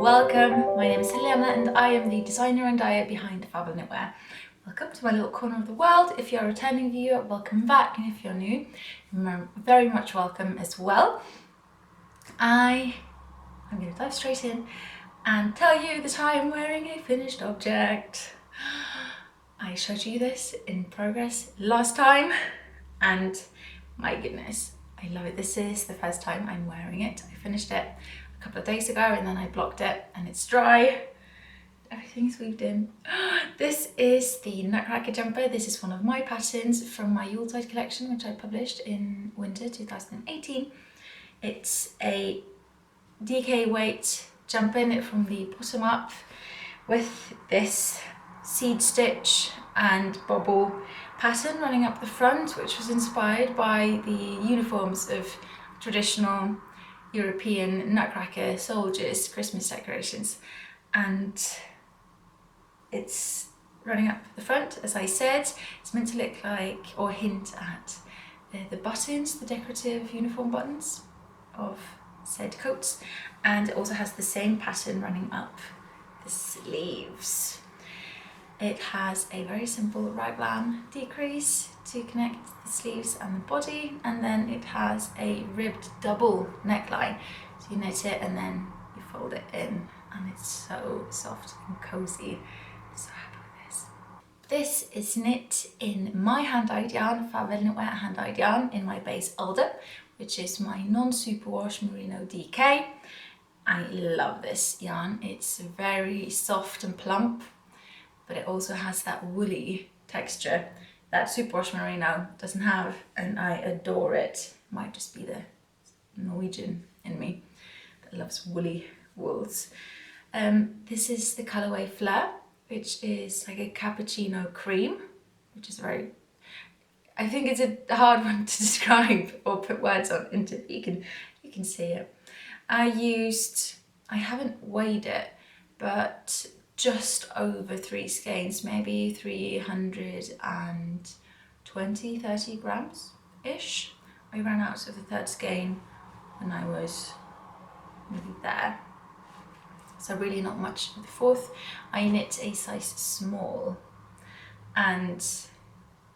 Welcome, my name is Helena and I am the designer and dyer behind Fabel Knitwear. Welcome to my little corner of the world. If you're a returning viewer, welcome back, and if you're new, you're very much welcome as well. I'm going to dive straight in and tell you that I am wearing a finished object. I showed you this in progress last time and my goodness, I love it. This is the first time I'm wearing it. I finished it a couple of days ago and then I blocked it and it's dry. Everything's weaved in. This is the Nutcracker Jumper. This is one of my patterns from my Yuletide collection, which I published in winter 2018. It's a DK weight jumper knit from the bottom up with this seed stitch and bobble pattern running up the front, which was inspired by the uniforms of traditional European Nutcracker soldiers' Christmas decorations. And it's running up the front, as I said. It's meant to look like, or hint at, the buttons, the decorative uniform buttons of said coats. And it also has the same pattern running up the sleeves. It has a very simple raglan decrease to connect the sleeves and the body, and then it has a ribbed double neckline. So you knit it and then you fold it in, and it's so soft and cozy. I'm so happy with this. This is knit in my hand-dyed yarn, Fabel Knitwear hand-dyed yarn, in my base Alder, which is my non-superwash merino DK. I love this yarn. It's very soft and plump, but it also has that woolly texture that superwash merino doesn't have, and I adore it. Might just be the Norwegian in me that loves woolly wools. This is the colorway Fleur, which is like a cappuccino cream, which is very, I think it's a hard one to describe or put words on into. You can see it. I haven't weighed it, but just over 3 skeins, maybe 320-30 grams ish. I ran out of the third skein when I was maybe there, so really not much for the fourth. I knit a size small and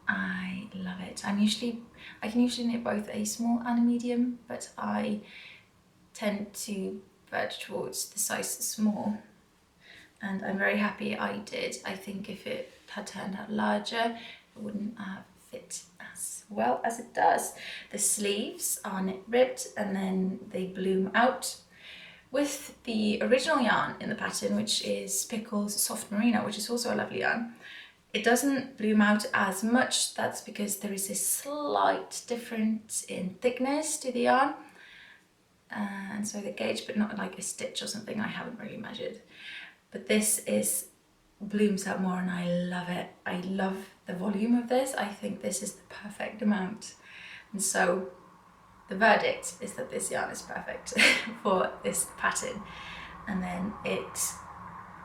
I love it. I can usually knit both a small and a medium, but I tend to verge towards the size small. And I'm very happy I did. I think if it had turned out larger, it wouldn't have fit as well as it does. The sleeves are knit ribbed and then they bloom out with the original yarn in the pattern, which is Pickle's Soft Merino, which is also a lovely yarn. It doesn't bloom out as much. That's because there is a slight difference in thickness to the yarn. And so the gauge, but not like a stitch or something. I haven't really measured. But this blooms out more and I love it. I love the volume of this. I think this is the perfect amount. And so the verdict is that this yarn is perfect for this pattern. And then it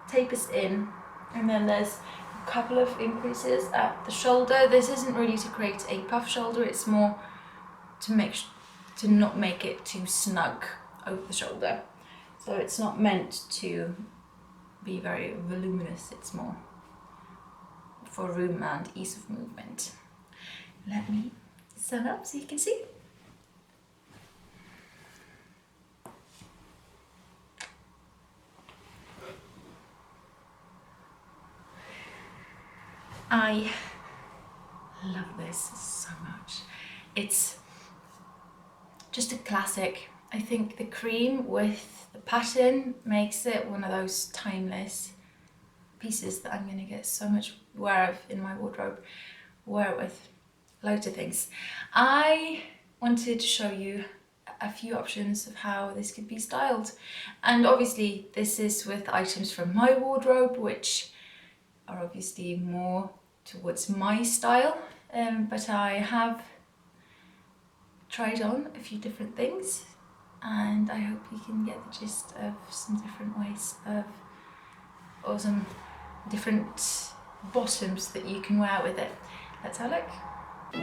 tapers in, and then there's a couple of increases at the shoulder. This isn't really to create a puff shoulder, it's more to not make it too snug over the shoulder. So it's not meant to be very voluminous, it's more for room and ease of movement. Let me stand up so you can see. I love this so much. It's just a classic. I think the cream with the pattern makes it one of those timeless pieces that I'm going to get so much wear of in my wardrobe. Wear it with loads of things. I wanted to show you a few options of how this could be styled, and obviously this is with items from my wardrobe, which are obviously more towards my style, but I have tried on a few different things, and I hope you can get the gist of some different ways of, or some different bottoms that you can wear with it. Let's have a look.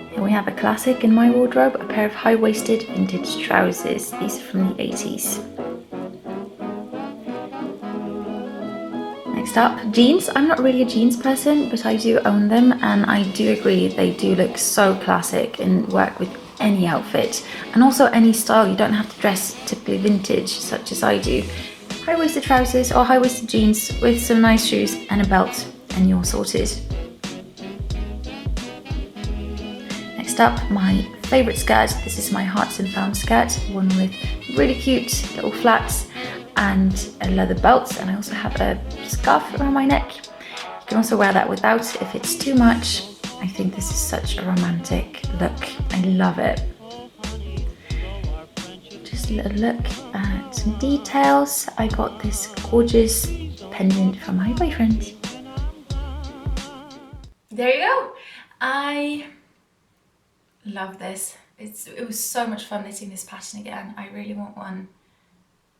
Here we have a classic in my wardrobe, a pair of high-waisted vintage trousers. These are from the 80s. Next up, jeans. I'm not really a jeans person, but I do own them, and I do agree they do look so classic and work with any outfit, and also any style. You don't have to dress typically vintage, such as I do. High-waisted trousers or high-waisted jeans with some nice shoes and a belt, and you're sorted. Next up, my favourite skirt. This is my Hearts and Found skirt, one with really cute little flats and a leather belt, and I also have a scarf around my neck. You can also wear that without if it's too much. I think this is such a romantic look. I love it. Just a little look at some details. I got this gorgeous pendant from my boyfriend. There you go. I love this. It was so much fun knitting this pattern again. I really want one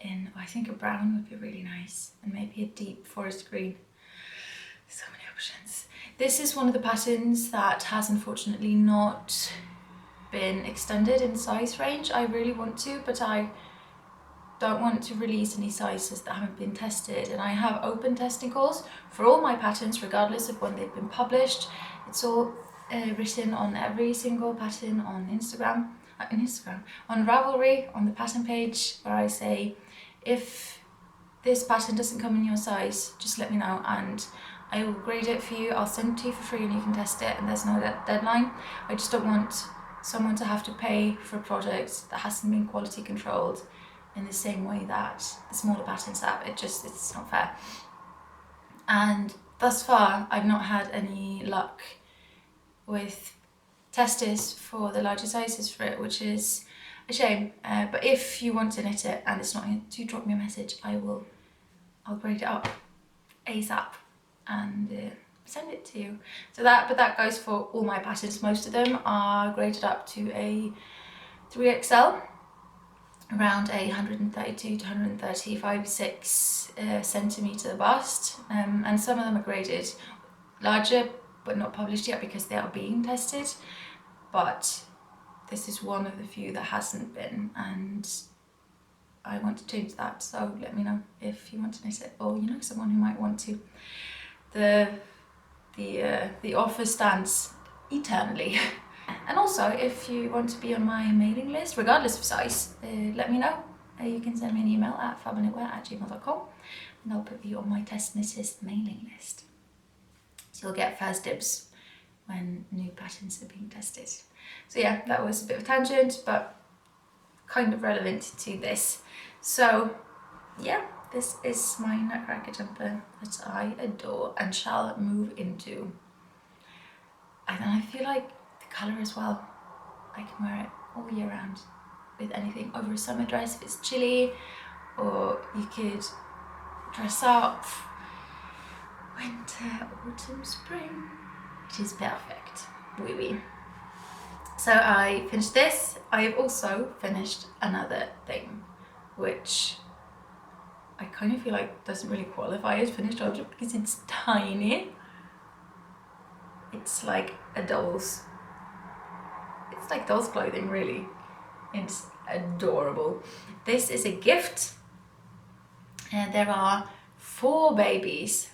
in, I think a brown would be really nice, and maybe a deep forest green. So many options. This is one of the patterns that has unfortunately not been extended in size range. I really want to, but I don't want to release any sizes that haven't been tested, and I have open testing calls for all my patterns regardless of when they've been published. It's all written on every single pattern on Instagram, on Ravelry, on the pattern page, where I say, if this pattern doesn't come in your size, just let me know and I will grade it for you. I'll send it to you for free and you can test it, and there's no deadline. I just don't want someone to have to pay for a product that hasn't been quality controlled in the same way that the smaller patterns have. It's not fair. And thus far, I've not had any luck with testers for the larger sizes for it, which is a shame. But if you want to knit it and it's not here, do drop me a message. I'll grade it up ASAP and send it to you. But that goes for all my patterns. Most of them are graded up to a 3XL, around a 132 to 135, 6 centimetre bust, and some of them are graded larger but not published yet because they are being tested. But this is one of the few that hasn't been, and I want to change that. So let me know if you want to knit it, or you know someone who might want to. The offer stands eternally. And also, if you want to be on my mailing list, regardless of size, let me know. You can send me an email at fabelknitwear@gmail.com and I'll put you on my test knitters mailing list. So you'll get first dibs when new patterns are being tested. So yeah, that was a bit of a tangent, but kind of relevant to this. So yeah, this is my Nutcracker jumper that I adore and shall move into. And I feel like the colour as well, I can wear it all year round with anything, over a summer dress if it's chilly, or you could dress up winter, autumn, spring. It is perfect. Oui, oui. So I finished this. I have also finished another thing, which I kind of feel like doesn't really qualify as finished object because it's tiny. It's like a doll's, it's like doll's clothing really. It's adorable. This is a gift, and there are 4 babies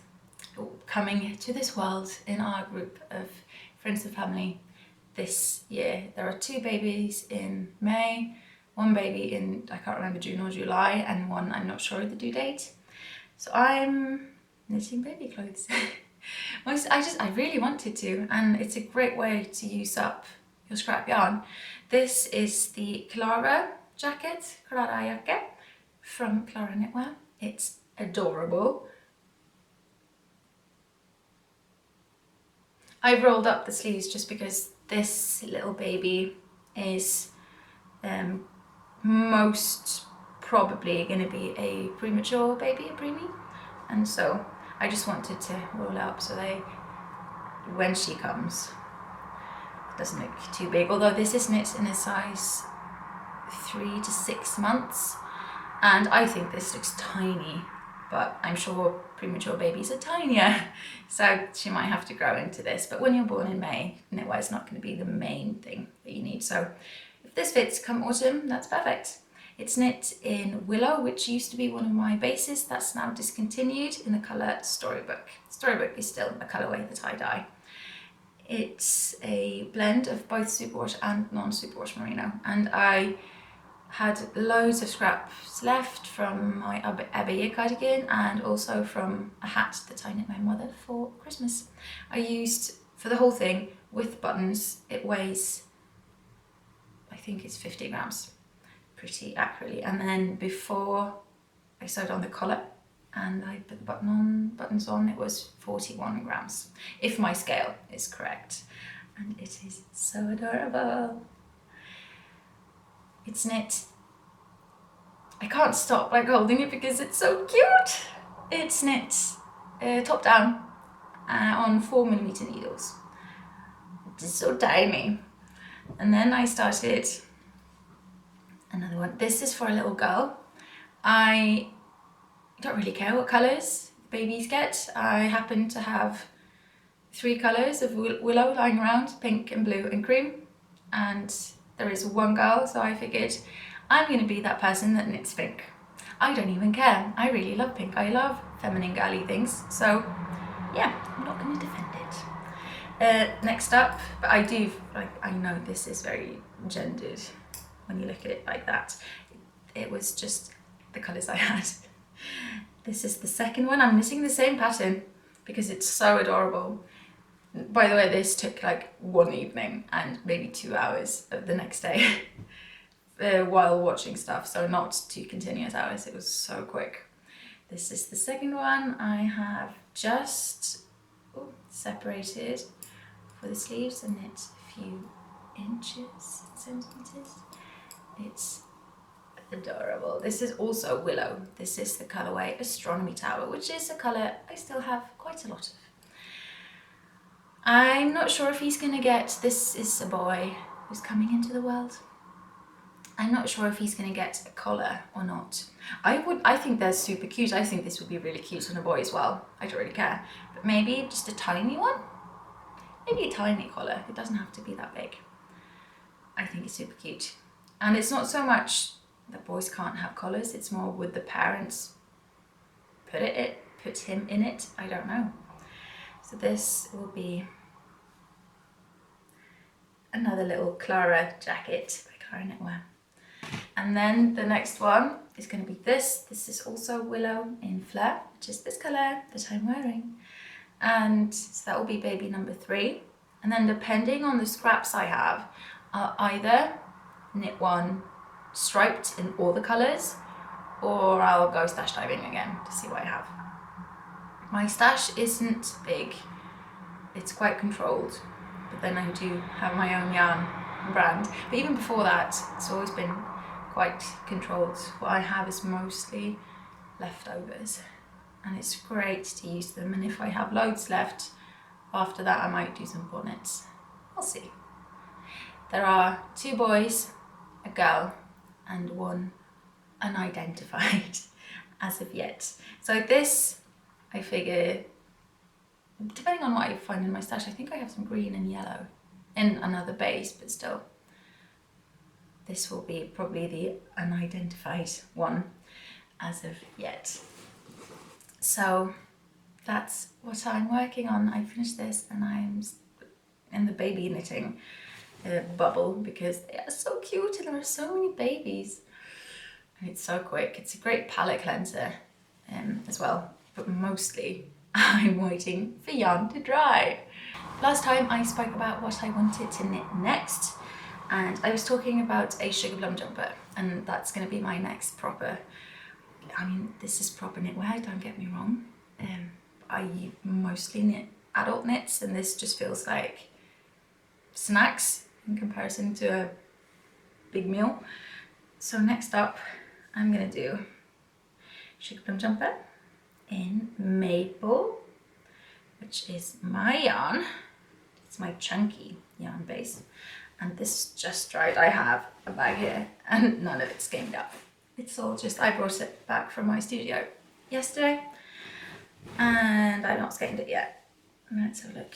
coming to this world in our group of friends and family this year. There are 2 babies in May, 1 baby in, I can't remember, June or July, and 1 I'm not sure of the due date. So I'm knitting baby clothes. I really wanted to, and it's a great way to use up your scrap yarn. This is the Clara jacket, Clara jacket from Clara Knitwear. It's adorable. I've rolled up the sleeves just because this little baby is most probably going to be a premature baby, a preemie, and so I just wanted to roll up so when she comes, it doesn't look too big. Although this is knit in a size 3 to 6 months, and I think this looks tiny, but I'm sure premature babies are tinier, so she might have to grow into this. But when you're born in May, knitwear is not going to be the main thing that you need. So if this fits come autumn, that's perfect. It's knit in Willow, which used to be one of my bases. That's now discontinued, in the colour Storybook. Storybook is still a colourway that I dye. It's a blend of both superwash and non-superwash merino, and I had loads of scraps left from my Abaya cardigan and also from a hat that I knit my mother for Christmas. I used, for the whole thing, with buttons, it weighs, I think it's 50 grams, pretty accurately. And then before I sewed on the collar and I put the buttons on, it was 41 grams, if my scale is correct. And it is so adorable. It's knit, I can't stop like holding it because it's so cute. It's knit top down on 4mm needles. It's so tiny. And then I started another one. This is for a little girl. I don't really care what colours babies get. I happen to have 3 colours of willow lying around, pink and blue and cream. And there is one girl, so I figured I'm going to be that person that knits pink. I don't even care. I really love pink. I love feminine girly things. So yeah, I'm not going to defend it. Next up, but I do, like, I know this is very gendered when you look at it like that. It was just the colours I had. This is the second one. I'm knitting the same pattern because it's so adorable. By the way, this took like one evening and maybe 2 hours of the next day while watching stuff, so not 2 continuous hours. It was so quick. This is the second one. I have just separated for the sleeves and knit a few inches, centimeters. It's adorable. This is also Willow. This is the colorway Astronomy Tower, which is a color I still have quite a lot of. I'm not sure if he's gonna get, this is a boy who's coming into the world. I'm not sure if he's gonna get a collar or not. I think they're super cute. I think this would be really cute on a boy as well. I don't really care, but maybe just a tiny one. Maybe a tiny collar. It doesn't have to be that big. I think it's super cute. And it's not so much that boys can't have collars, it's more would the parents put him in it? I don't know. So this will be another little Clara jacket by Clara Knitwear. And then the next one is going to be this. This is also Willow in Flare, which is this colour that I'm wearing. And so that will be baby number 3. And then depending on the scraps I have, I'll either knit one striped in all the colours, or I'll go stash diving again to see what I have. My stash isn't big, it's quite controlled, but then I do have my own yarn brand. But even before that, it's always been quite controlled. What I have is mostly leftovers, and it's great to use them. And if I have loads left after that, I might do some bonnets. I'll see. There are 2 boys, a girl, and one unidentified as of yet. So this, I figure, depending on what I find in my stash, I think I have some green and yellow in another base, but still, this will be probably the unidentified one as of yet. So that's what I'm working on. I finished this and I'm in the baby knitting bubble because they are so cute and there are so many babies. And it's so quick. It's a great palette cleanser as well, but mostly I'm waiting for yarn to dry. Last time I spoke about what I wanted to knit next, and I was talking about a sugar plum jumper, and that's going to be my next proper, I mean, this is proper knitwear, don't get me wrong. I mostly knit adult knits, and this just feels like snacks in comparison to a big meal. So next up, I'm going to do sugar plum jumper in maple, which is my yarn. It's my chunky yarn base, and this just dried. I have a bag here and none of it's skimmed up. It's all just, I brought it back from my studio yesterday and I've not skimmed it yet. Let's have a look.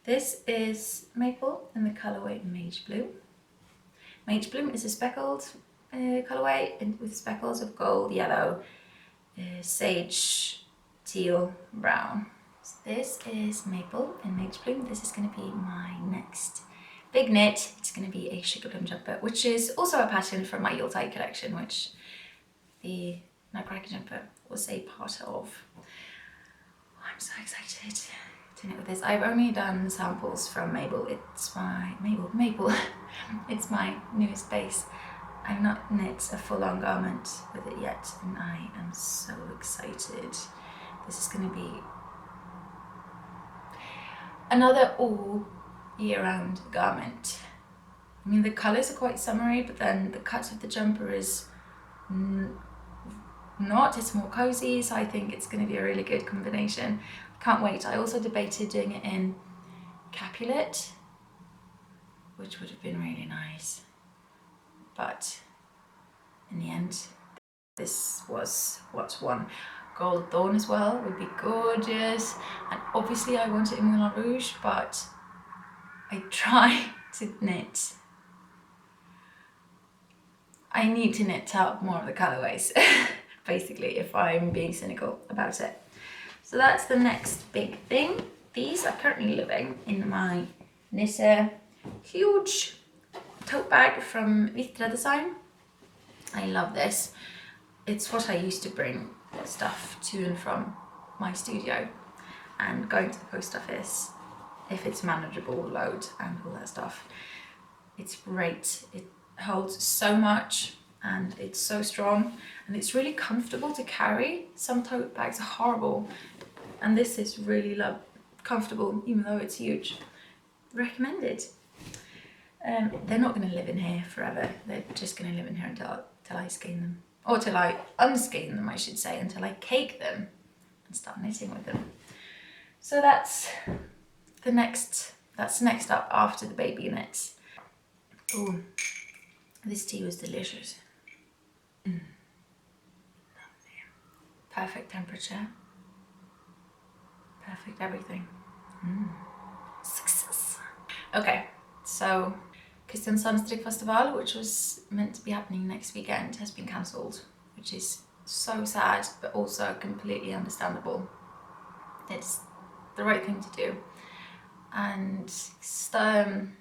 This is maple in the colourway Mage Blue. Mage Blue is a speckled colourway with speckles of gold, yellow, sage, teal, brown. So this is maple in Mage Blue. This is going to be my next big knit. It's going to be a sugar plum jumper, which is also a pattern from my Yuletide collection, which the Nutcracker Jumper was a part of. I'm so excited to knit with this. I've only done samples from Maple. It's my Maple. It's my newest base. I've not knit a full-on garment with it yet, and I am so excited. This is going to be another all year round garment. I mean, the colours are quite summery, but then the cut of the jumper is not, it's more cozy, so I think it's going to be a really good combination. Can't wait. I also debated doing it in Capulet, which would have been really nice, but in the end this was what's won. Gold Dawn as well would be gorgeous, and obviously I want it in Moulin Rouge, but I try to knit. I need to knit out more of the colourways basically, if I'm being cynical about it. So that's the next big thing. These are currently living in my knitter huge tote bag from Vitra Design. I love this. It's what I used to bring stuff to and from my studio and going to the post office if it's manageable load and all that stuff. It's great. It holds so much and it's so strong and it's really comfortable to carry. Some tote bags are horrible and this is really comfortable even though it's huge. Recommended. They're not going to live in here forever. They're just going to live in here until I skein them, or till I unskein them, I should say, until I cake them and start knitting with them. So that's next up after the baby knits. Oh, this tea was delicious. Lovely. Perfect temperature. Perfect everything. Success. Okay, so Kristiansand Strikkfestival, which was meant to be happening next weekend, has been cancelled, which is so sad, but also completely understandable. It's the right thing to do. And Stockholm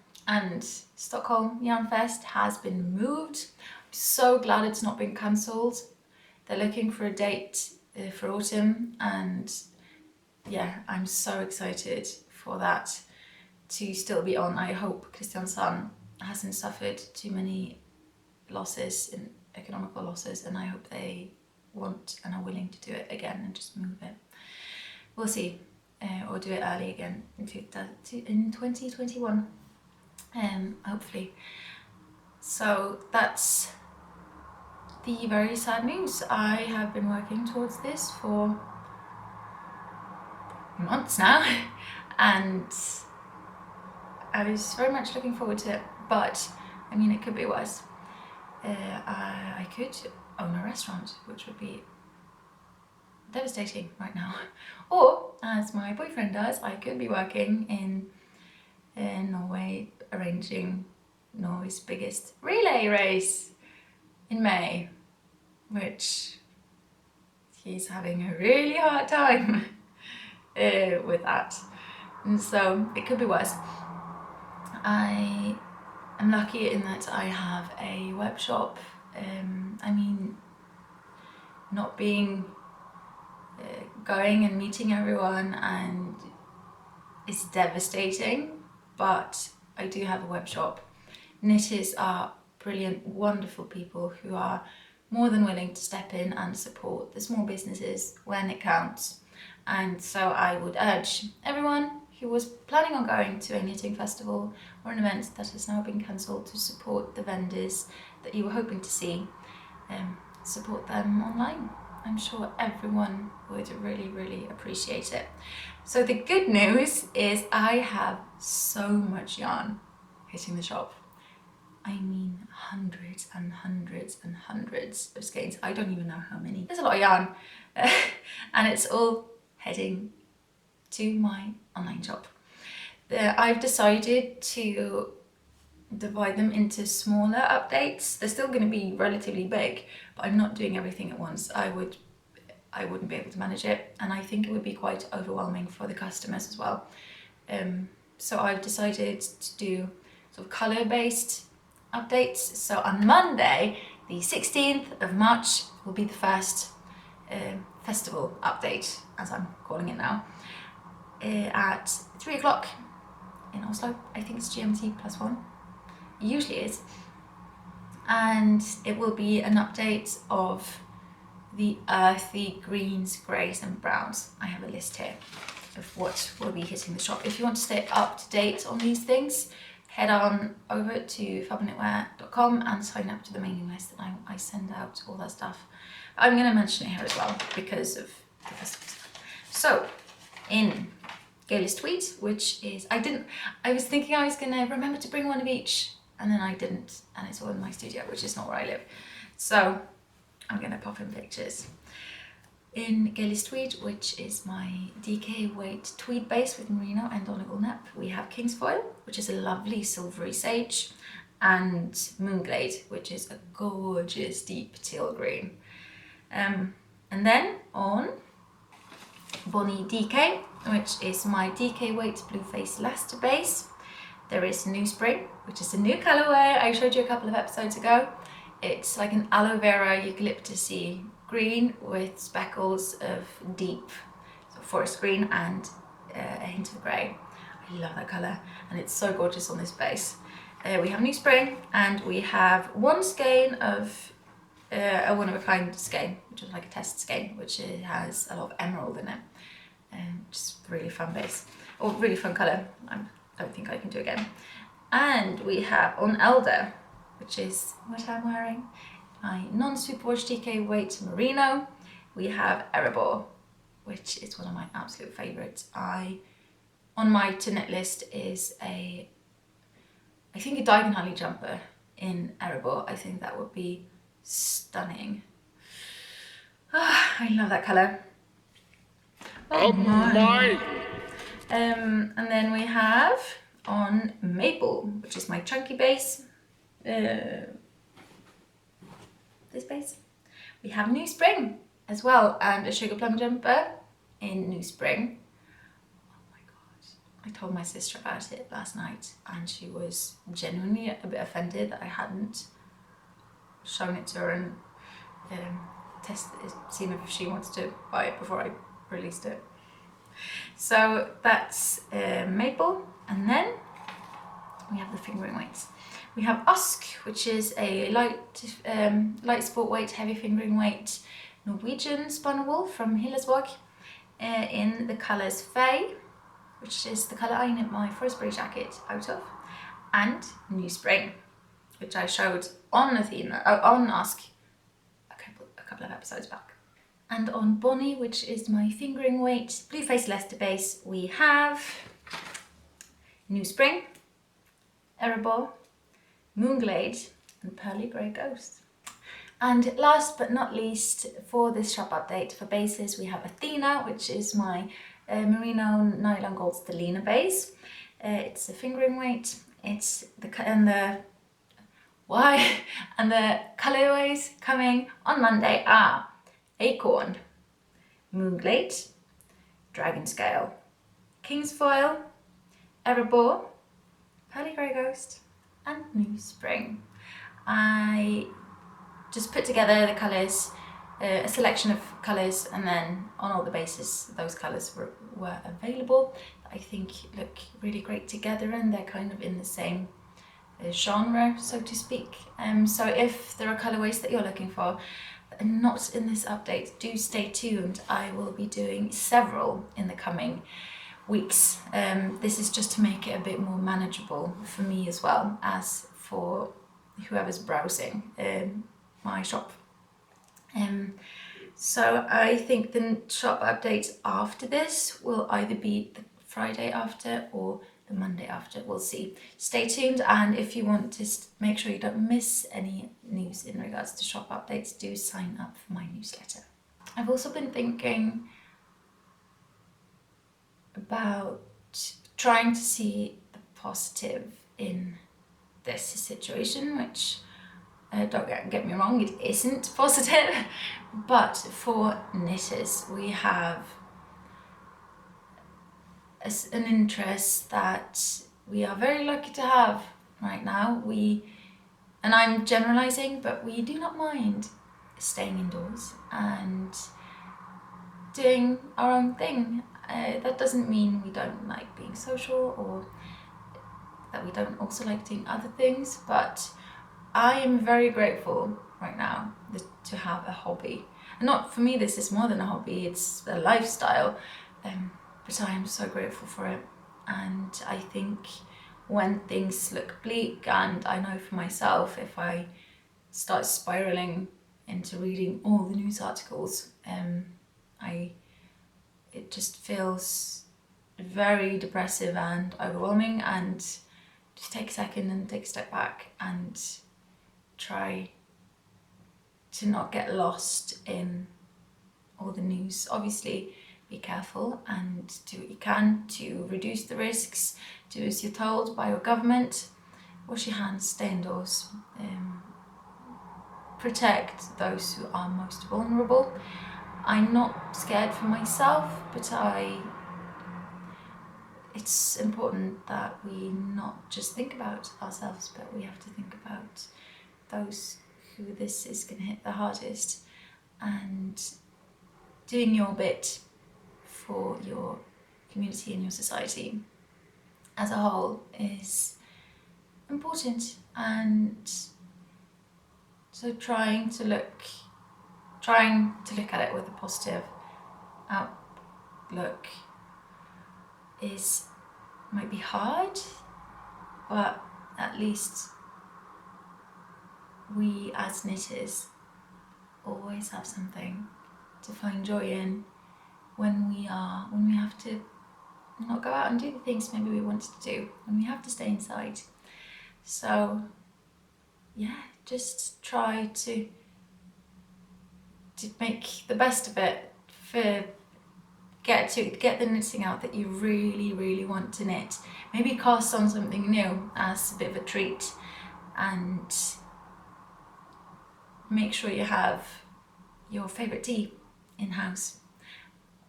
Yarn Fest has been moved. I'm so glad it's not been cancelled. They're looking for a date for autumn, and yeah, I'm so excited for that to still be on. I hope Kristiansand hasn't suffered too many losses, in economical losses, and I hope they want and are willing to do it again and just move it. We'll see, or do it early again in 2021, hopefully. So that's the very sad news. I have been working towards this for months now and I was very much looking forward to it, but I mean, it could be worse. I could own a restaurant, which would be devastating right now. Or, as my boyfriend does, I could be working in Norway, arranging Norway's biggest relay race in May, which he's having a really hard time with that. And so it could be worse. I am lucky in that I have a web shop. I mean, not being going and meeting everyone and it's devastating, but I do have a web shop. Knitters are brilliant, wonderful people who are more than willing to step in and support the small businesses when it counts. And so I would urge everyone who was planning on going to a knitting festival or an event that has now been cancelled to support the vendors that you were hoping to see. Support them online. I'm sure everyone would really, really appreciate it. So the good news is I have so much yarn hitting the shop. I mean, hundreds and hundreds and hundreds of skeins. I don't even know how many. There's a lot of yarn and it's all heading to my online shop. I've decided to divide them into smaller updates. They're still going to be relatively big, but I'm not doing everything at once. I wouldn't be able to manage it, and I think it would be quite overwhelming for the customers as well. So I've decided to do sort of color-based updates. So on Monday, the 16th of March, will be the first festival update, as I'm calling it now, at 3 o'clock in Oslo. I think it's GMT +1. It usually is. And it will be an update of the earthy greens, greys and browns. I have a list here of what will be hitting the shop. If you want to stay up to date on these things, head on over to fabelknitwear.com and sign up to the mailing list, and I send out all that stuff. I'm going to mention it here as well because of the festival stuff. So in Gaelic tweed, which is, I was thinking I was going to remember to bring one of each, and then I didn't, and it's all in my studio, which is not where I live. So I'm going to pop in pictures. In Gaelic tweed, which is my DK weight tweed base with merino and donegal nep, we have King's Foil, which is a lovely silvery sage, and Moonglade, which is a gorgeous deep teal green. And then on Bonnie DK, which is my DK weight blue face Leicester base, there is New Spring, which is a new colorway I showed you a couple of episodes ago. It's like an aloe vera eucalyptusy green with speckles of deep forest green and a hint of grey. I love that colour, and it's so gorgeous on this base. We have New Spring, and we have one skein of a one-of-a-kind skein, which is like a test skein, which has a lot of emerald in it. Just a really fun base, or really fun colour. I don't think I can do again. And we have on Elder, which is what I'm wearing, my non-superwash DK weight merino. We have Erebor, which is one of my absolute favourites. On my to knit list is I think a diagonally jumper in Erebor. I think that would be stunning. I love that colour. Oh my! And then we have on Maple, which is my chunky base. This base. We have New Spring as well, and a sugar plum jumper in New Spring. Oh my god! I told my sister about it last night, and she was genuinely a bit offended that I hadn't shown it to her and seen if she wants to buy it before I released it. So that's Maple, and then we have the fingering weights. We have Usk, which is a light sport weight, heavy fingering weight Norwegian spun wool from Hillesvåg in the colours Fay, which is the colour I knit my Frostberry jacket out of, and New Spring, which I showed on on Usk a couple of episodes back. And on Bonnie, which is my fingering weight blue face Leicester base, we have New Spring, Erebor, Moonglade and Pearly Grey Ghost. And last but not least, for this shop update for bases, we have Athena, which is my merino nylon gold stellina base. It's a fingering weight. It's the colorways coming on Monday are Acorn, Moonglade, Dragon Scale, King's Foil, Erebor, Pearly Grey Ghost and New Spring. I just put together the colours, a selection of colours, and then on all the bases those colours were available. I think look really great together, and they're kind of in the same genre, so to speak. So if there are colourways that you're looking for and not in this update, do stay tuned. I will be doing several in the coming weeks. This is just to make it a bit more manageable for me as well as for whoever's browsing my shop. So I think the shop updates after this will either be the Friday after or the Monday after, we'll see. Stay tuned, and if you want to make sure you don't miss any news in regards to shop updates, do sign up for my newsletter. I've also been thinking about trying to see the positive in this situation, which don't get me wrong, it isn't positive, but for knitters we have an interest that we are very lucky to have right now. And I'm generalizing, but we do not mind staying indoors and doing our own thing. That doesn't mean we don't like being social or that we don't also like doing other things, but I am very grateful right now to have a hobby. And not for me, this is more than a hobby, it's a lifestyle, but I am so grateful for it. And I think when things look bleak, and I know for myself, if I start spiraling into reading all the news articles, it just feels very depressive and overwhelming, and just take a second and take a step back and try to not get lost in all the news. Obviously, be careful and do what you can to reduce the risks, do as you're told by your government, wash your hands, stay indoors, protect those who are most vulnerable. I'm not scared for myself, but it's important that we not just think about ourselves, but we have to think about those who this is going to hit the hardest, and doing your bit for your community and your society as a whole is important. And so trying to look at it with a positive outlook might be hard, but at least we as knitters always have something to find joy in when we have to not go out and do the things maybe we wanted to do, when we have to stay inside. So yeah, just try to make the best of it, get the knitting out that you really, really want to knit. Maybe cast on something new as a bit of a treat, and make sure you have your favourite tea in house,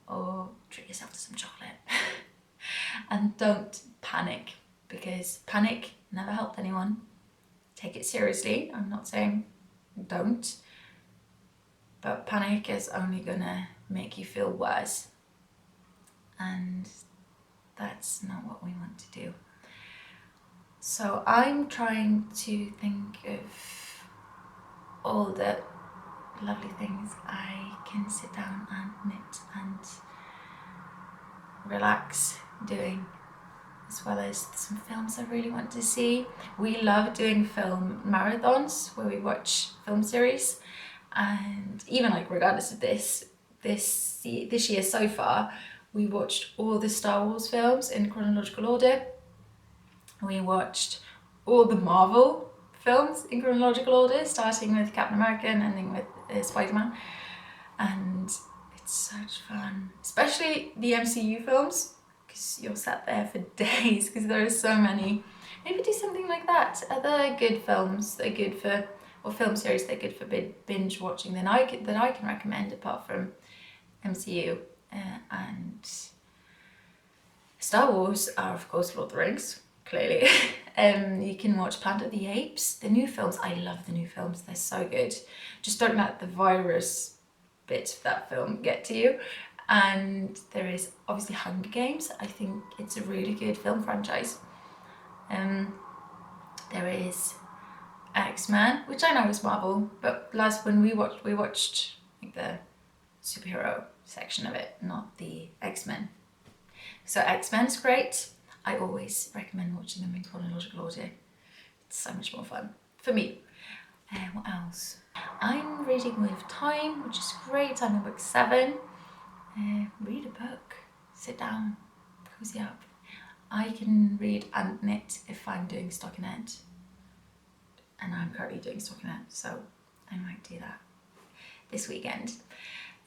or treat yourself to some chocolate. And don't panic, because panic never helped anyone. Take it seriously, I'm not saying don't, but panic is only gonna make you feel worse, and that's not what we want to do. So I'm trying to think of all the lovely things I can sit down and knit and relax doing, as well as some films I really want to see. We love doing film marathons where we watch film series, and even like regardless of this year so far, we watched all the Star Wars films in chronological order. We watched all the Marvel films in chronological order, starting with Captain America and ending with Spider-Man. And it's such fun, especially the MCU films, because you're sat there for days because there are so many. Maybe do something like that. Other good films that are good for, or film series that are good for binge watching that I can recommend, apart from MCU and Star Wars, are of course Lord of the Rings, clearly. You can watch Planet of the Apes, the new films. I love the new films, they're so good. Just don't let the virus bit of that film get to you. And there is obviously Hunger Games. I think it's a really good film franchise. There is X-Men, which I know is Marvel, but when we watched like the superhero section of it, not the X-Men. So X-Men is great. I always recommend watching them in chronological order. It's so much more fun for me. What else? I'm reading with time, which is great. I'm in book 7. Read a book, sit down, cozy up. I can read and knit if I'm doing stockinette, and I'm currently doing stockinette, so I might do that this weekend.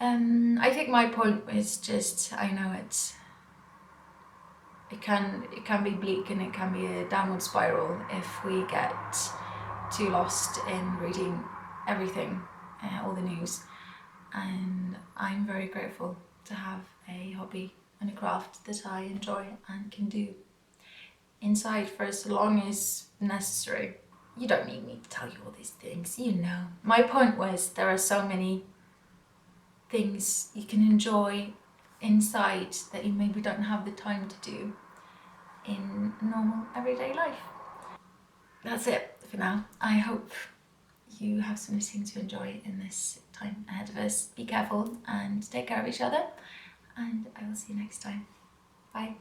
I think my point is just, I know it can be bleak, and it can be a downward spiral if we get too lost in reading everything, all the news. And I'm very grateful to have a hobby and a craft that I enjoy and can do inside for as long as necessary. You don't need me to tell you all these things, you know. My point was, there are so many things you can enjoy inside that you maybe don't have the time to do in normal everyday life. That's it for now. I hope you have some knitting to enjoy in this time ahead of us. Be careful and take care of each other, and I will see you next time. Bye.